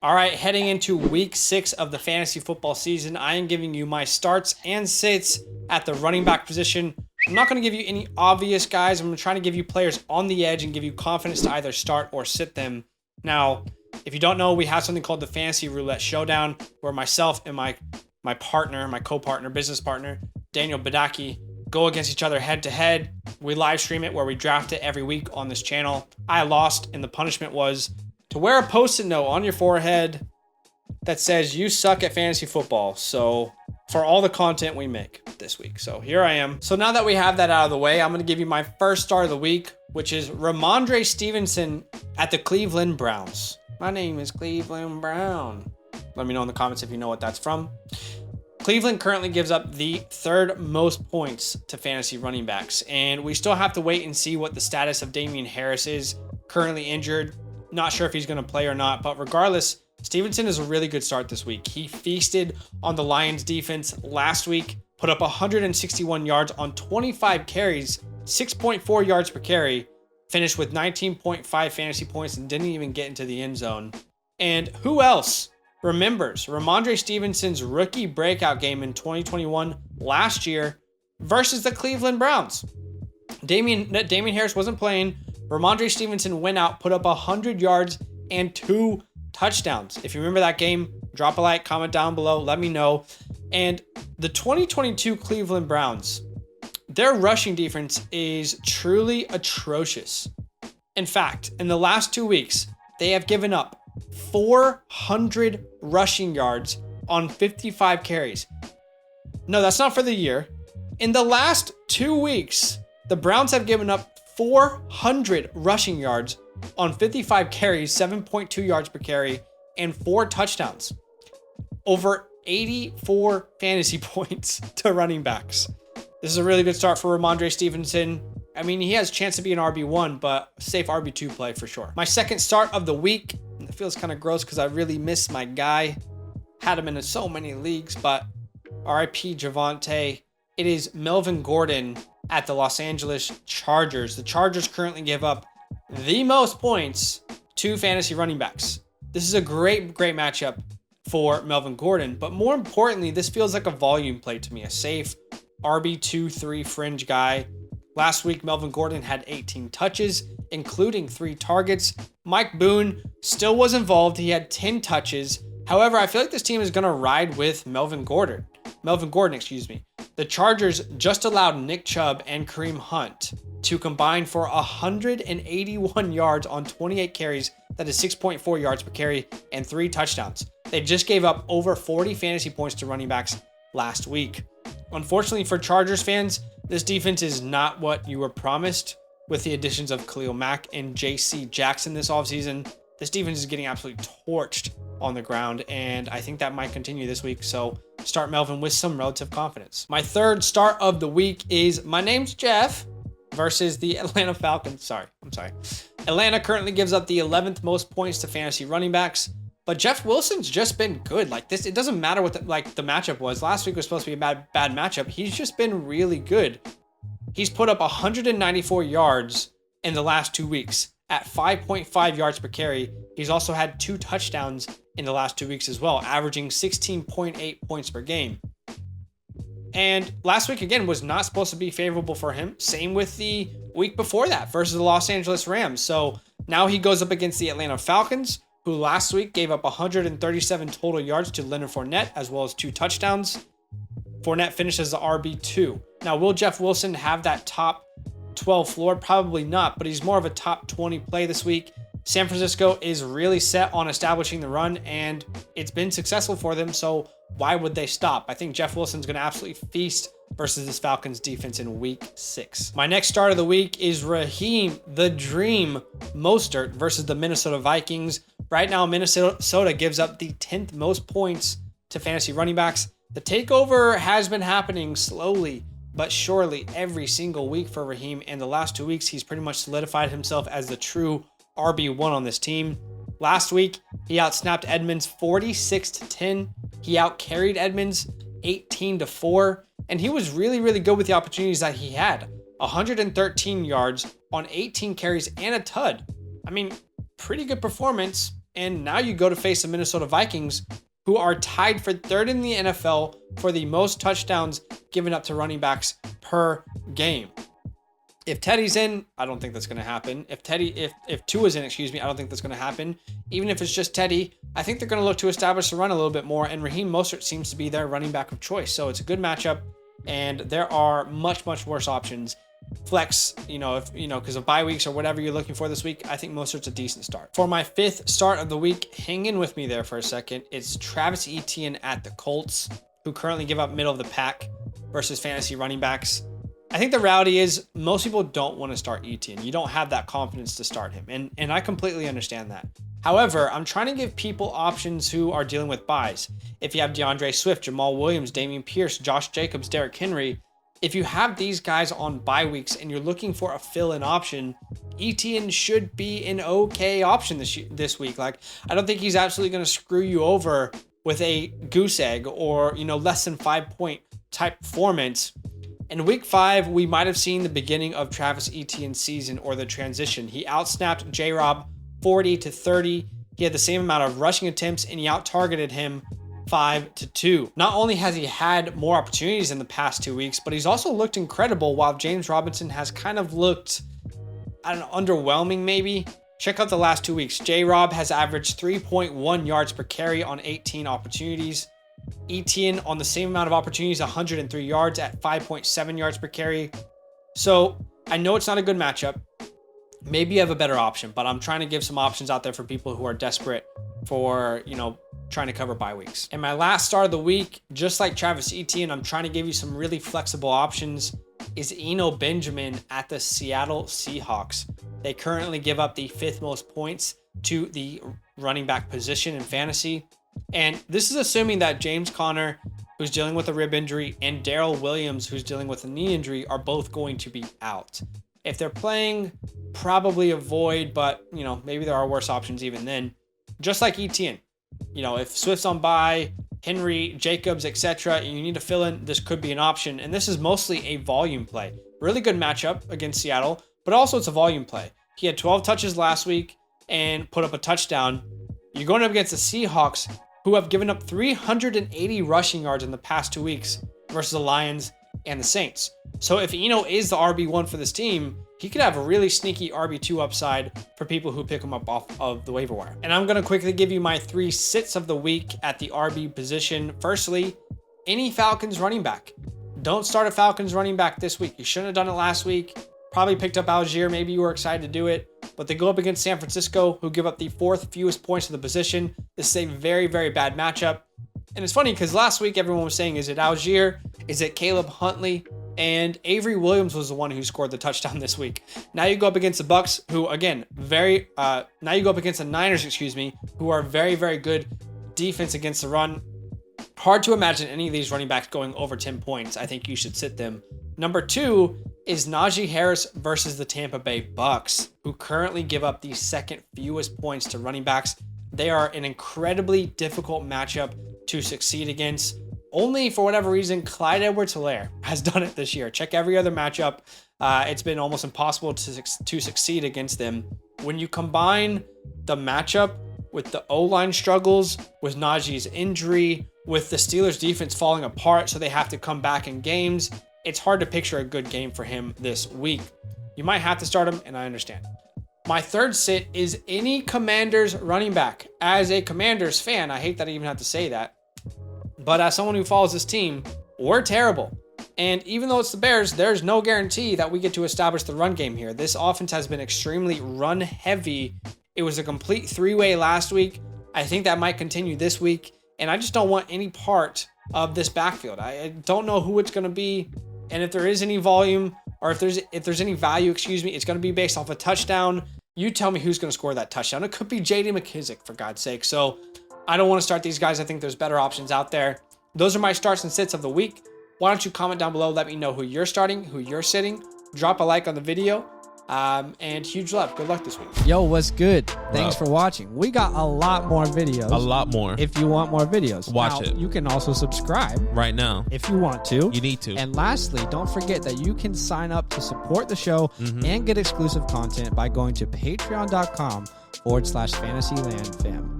All right, heading into week 6 of the fantasy football season, I am giving you my starts and sits at the running back position. I'm not going to give you any obvious guys. I'm trying to give you players on the edge and give you confidence to either start or sit them. Now, if you don't know, we have something called the Fantasy Roulette Showdown, where myself and my partner, my co-partner, business partner, Daniel Badaki, go against each other head to head. We live stream it where we draft it every week on this channel. I lost, and the punishment was to wear a post-it note on your forehead that says you suck at fantasy football. So for all the content we make this week. So here I am. So now that we have that out of the way, I'm going to give you my first start of the week, which is Ramondre Stevenson at the Cleveland Browns. My name is Cleveland Brown. Let me know in the comments if you know what that's from. Cleveland currently gives up the 3rd most points to fantasy running backs, and we still have to wait and see what the status of Damien Harris is. Currently injured. Not sure if he's going to play or not, but regardless, Stevenson is a really good start this week. He feasted on the Lions defense last week, put up 161 yards on 25 carries, 6.4 yards per carry, finished with 19.5 fantasy points and didn't even get into the end zone. And who else remembers Ramondre Stevenson's rookie breakout game in 2021 last year versus the Cleveland Browns? Damien Harris wasn't playing. Ramondre Stevenson went out, put up 100 yards and 2 touchdowns. If you remember that game, drop a like, comment down below, let me know. And the 2022 Cleveland Browns, their rushing defense is truly atrocious. In fact, in the last 2 weeks, they have given up 400 rushing yards on 55 carries. No, that's not for the year. In the last 2 weeks, the Browns have given up 400 rushing yards on 55 carries, 7.2 yards per carry, and 4 touchdowns. Over 84 fantasy points to running backs. This is a really good start for Ramondre Stevenson. I mean, he has a chance to be an RB1, but safe RB2 play for sure. My second start of the week, it feels kind of gross because I really miss my guy. Had him in so many leagues, but RIP Javonte. It is Melvin Gordon at the Los Angeles Chargers. The Chargers currently give up the most points to fantasy running backs. This is a great matchup for Melvin Gordon, but more importantly, this feels like a volume play to me, a safe RB2-3 fringe guy. Last week, Melvin Gordon had 18 touches, including 3 targets. Mike Boone still was involved. He had 10 touches. However, I feel like this team is going to ride with Melvin Gordon, The Chargers just allowed Nick Chubb and Kareem Hunt to combine for 181 yards on 28 carries. That is 6.4 yards per carry and 3 touchdowns. They just gave up over 40 fantasy points to running backs last week. Unfortunately for Chargers fans, this defense is not what you were promised with the additions of Khalil Mack and J.C. Jackson this offseason. This defense is getting absolutely torched on the ground, and I think that might continue this week, so start Melvin with some relative confidence. My third start of the week is My Name's Jeff versus the Atlanta Falcons. I'm sorry. Atlanta currently gives up the 11th most points to fantasy running backs, but Jeff Wilson's just been good. Like this, it doesn't matter what the matchup was. Last week was supposed to be a bad matchup. He's just been really good. He's put up 194 yards in the last 2 weeks at 5.5 yards per carry. He's also had 2 touchdowns in the last 2 weeks as well, averaging 16.8 points per game. And last week, again, was not supposed to be favorable for him. Same with the week before that versus the Los Angeles Rams. So now he goes up against the Atlanta Falcons, who last week gave up 137 total yards to Leonard Fournette, as well as 2 touchdowns. Fournette finishes the RB2. Now, will Jeff Wilson have that top 12 floor? Probably not, but he's more of a top 20 play this week. San Francisco is really set on establishing the run, and it's been successful for them, so why would they stop? I think Jeff Wilson's going to absolutely feast versus this Falcons defense in week 6. My next start of the week is Raheem the Dream Mostert versus the Minnesota Vikings. Right now, Minnesota gives up the 10th most points to fantasy running backs. The takeover has been happening slowly but surely every single week for Raheem, and the last 2 weeks, he's pretty much solidified himself as the true RB1 on this team. Last week, he outsnapped Edmonds 46-10. He outcarried Edmonds 18-4, and he was really, really good with the opportunities that he had. 113 yards on 18 carries and a tud. I mean, pretty good performance. And now you go to face the Minnesota Vikings, who are tied for third in the NFL for the most touchdowns given up to running backs per game. If Teddy's in, I don't think that's going to happen. If Tua's in, excuse me, I don't think that's going to happen. Even if it's just Teddy, I think they're going to look to establish the run a little bit more, and Raheem Mostert seems to be their running back of choice. So it's a good matchup, and there are much, much worse options. Flex, because of bye weeks or whatever you're looking for this week, I think Mostert's a decent start. For my 5th start of the week, hang in with me there for a second. It's Travis Etienne at the Colts, who currently give up middle of the pack versus fantasy running backs. I think the reality is most people don't want to start Etienne. You don't have that confidence to start him, and I completely understand that. However, I'm trying to give people options who are dealing with buys. If you have DeAndre Swift, Jamal Williams, Dameon Pierce, Josh Jacobs, Derrick Henry, if you have these guys on bye weeks and you're looking for a fill-in option, Etienne should be an okay option this week. Like, I don't think he's absolutely going to screw you over with a goose egg or, less than 5-point type performance. In week 5, we might have seen the beginning of Travis Etienne's season or the transition. He outsnapped J-Rob 40-30. He had the same amount of rushing attempts and he out-targeted him 5-2. Not only has he had more opportunities in the past 2 weeks, but he's also looked incredible while James Robinson has kind of looked, underwhelming maybe. Check out the last 2 weeks. J-Rob has averaged 3.1 yards per carry on 18 opportunities. Etienne on the same amount of opportunities, 103 yards at 5.7 yards per carry. So I know it's not a good matchup. Maybe you have a better option, but I'm trying to give some options out there for people who are desperate for, trying to cover bye weeks. And my last start of the week, just like Travis Etienne, I'm trying to give you some really flexible options, is Eno Benjamin at the Seattle Seahawks. They currently give up the 5th most points to the running back position in fantasy. And this is assuming that James Conner, who's dealing with a rib injury, and Darrell Williams, who's dealing with a knee injury, are both going to be out. If they're playing, probably avoid, but, maybe there are worse options even then. Just like Etienne. If Swift's on bye, Henry, Jacobs, etc., and you need to fill in, this could be an option. And this is mostly a volume play. Really good matchup against Seattle, but also it's a volume play. He had 12 touches last week and put up a touchdown. You're going up against the Seahawks, who have given up 380 rushing yards in the past 2 weeks versus the Lions and the Saints. So if Eno is the RB1 for this team, he could have a really sneaky RB2 upside for people who pick him up off of the waiver wire. And I'm going to quickly give you my 3 sits of the week at the RB position. Firstly, any Falcons running back. Don't start a Falcons running back this week. You shouldn't have done it last week. Probably picked up Algier. Maybe you were excited to do it. But they go up against San Francisco, who give up the 4th fewest points to the position. This is a very, very bad matchup. And it's funny because last week everyone was saying, is it Algier? Is it Caleb Huntley? And Avery Williams was the one who scored the touchdown this week. Now you go up against the Bucks, who again, now you go up against the Niners, who are very, very good defense against the run. Hard to imagine any of these running backs going over 10 points. I think you should sit them. Number 2 is Najee Harris versus the Tampa Bay Bucks, who currently give up the 2nd fewest points to running backs. They are an incredibly difficult matchup to succeed against. Only for whatever reason, Clyde Edwards-Helaire has done it this year. Check every other matchup. It's been almost impossible to succeed against them. When you combine the matchup with the O-line struggles, with Najee's injury, with the Steelers defense falling apart so they have to come back in games, it's hard to picture a good game for him this week. You might have to start him, and I understand. My 3rd sit is any Commanders running back. As a Commanders fan, I hate that I even have to say that, but as someone who follows this team, we're terrible. And even though it's the Bears, there's no guarantee that we get to establish the run game here. This offense has been extremely run heavy. It was a complete 3-way last week. I think that might continue this week. And I just don't want any part of this backfield. I don't know who it's going to be. And if there is any volume, or if there's any value, it's going to be based off a touchdown. You tell me who's going to score that touchdown. It could be J.D. McKissic, for God's sake. So I don't want to start these guys. I think there's better options out there. Those are my starts and sits of the week. Why don't you comment down below? Let me know who you're starting, who you're sitting. Drop a like on the video. And huge love. Good luck this week. Yo, what's good? Thanks for watching. We got a lot more videos. A lot more. If you want more videos. Watch it. You can also subscribe. Right now. If you want to. You need to. And lastly, don't forget that you can sign up to support the show and get exclusive content by going to patreon.com/FantasyLand fam.